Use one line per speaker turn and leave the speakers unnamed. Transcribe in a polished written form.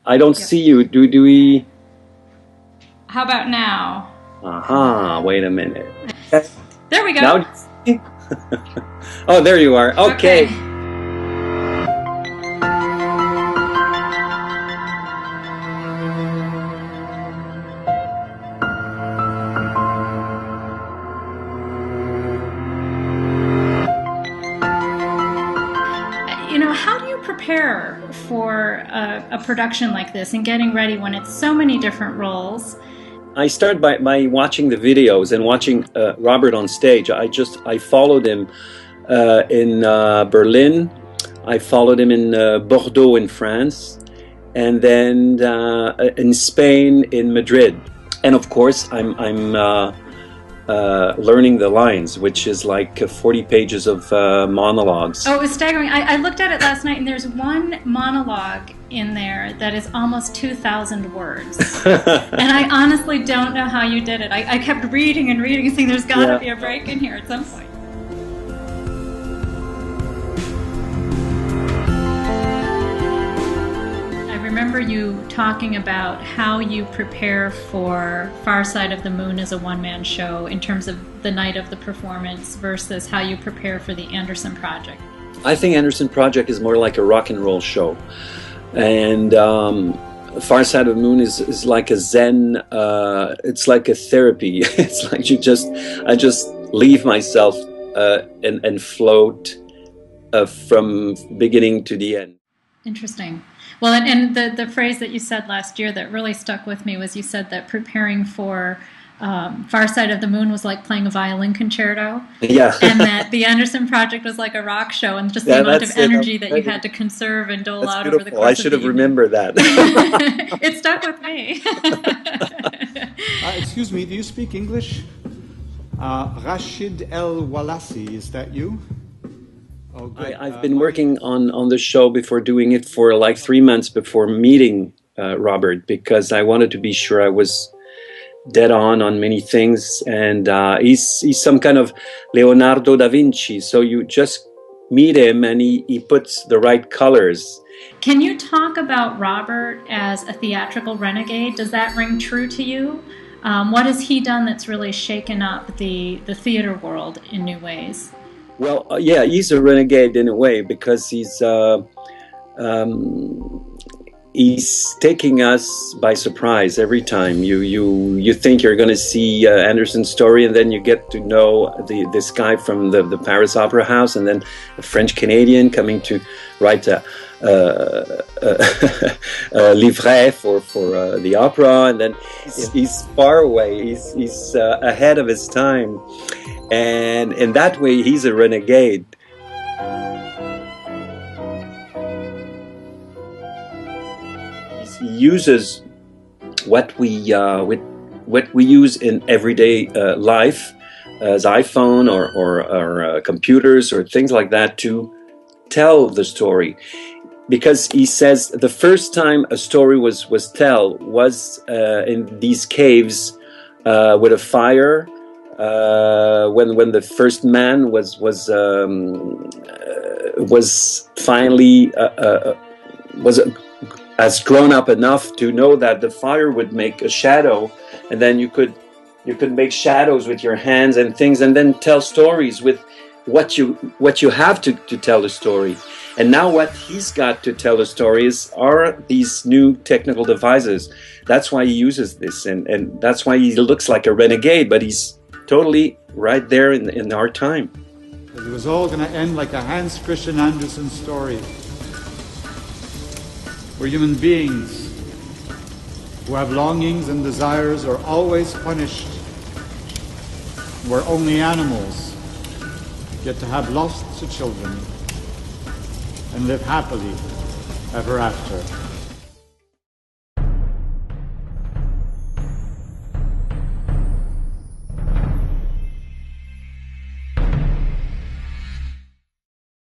I don't see you. Do we?
How about now?
Aha, wait a minute.
There we go.
Now, oh, there you are. Okay.
How do you prepare for a production like this and getting ready when it's so many different roles?
I start by watching the videos and watching Robert on stage. I followed him in Berlin. I followed him in Bordeaux in France, and then in Spain in Madrid. And of course, I'm learning the lines, which is like 40 pages of monologues.
Oh, it was staggering. I looked at it last night, and there's one monologue in there that is almost 2,000 words. And I honestly don't know how you did it. I kept reading and reading, saying there's got to be a break in here at some point. I remember you talking about how you prepare for Far Side of the Moon as a one-man show in terms of the night of the performance versus how you prepare for the Andersen Project.
I think Andersen Project is more like a rock and roll show, and Far Side of the Moon is like a Zen. It's like a therapy. It's like I just leave myself and float from beginning to the end.
Interesting. Well, and the phrase that you said last year that really stuck with me was you said that preparing for Far Side of the Moon was like playing a violin concerto.
Yeah.
And that the Andersen Project was like a rock show, and just the amount of energy that you had to conserve and dole out over the course of the evening. I
should have remembered that.
It stuck with me.
Excuse me, do you speak English? Rashid El Walasi, is that you?
Oh, I've been working on the show before doing it for like 3 months before meeting Robert, because I wanted to be sure I was dead on many things, and he's some kind of Leonardo da Vinci, so you just meet him and he puts the right colors.
Can you talk about Robert as a theatrical renegade? Does that ring true to you? What has he done that's really shaken up the theater world in new ways?
Well, yeah, he's a renegade in a way, because he's taking us by surprise every time. You think you're going to see Andersen's story, and then you get to know this guy from the Paris Opera House, and then a French Canadian coming to write a livret for the opera, and then he's far away. He's ahead of his time. And in that way, he's a renegade. He uses what we use in everyday life, as iPhone or computers or things like that, to tell the story. Because he says the first time a story was told was in these caves with a fire. When the first man was finally has grown up enough to know that the fire would make a shadow, and then you could make shadows with your hands and things, and then tell stories with what you have to tell the story. And now what he's got to tell the story are these new technical devices. That's why he uses this, and that's why he looks like a renegade, but he's totally right there in our time.
It was all going to end like a Hans Christian Andersen story. We're human beings who have longings and desires are always punished. We're only animals, yet to have lost to children and live happily ever after.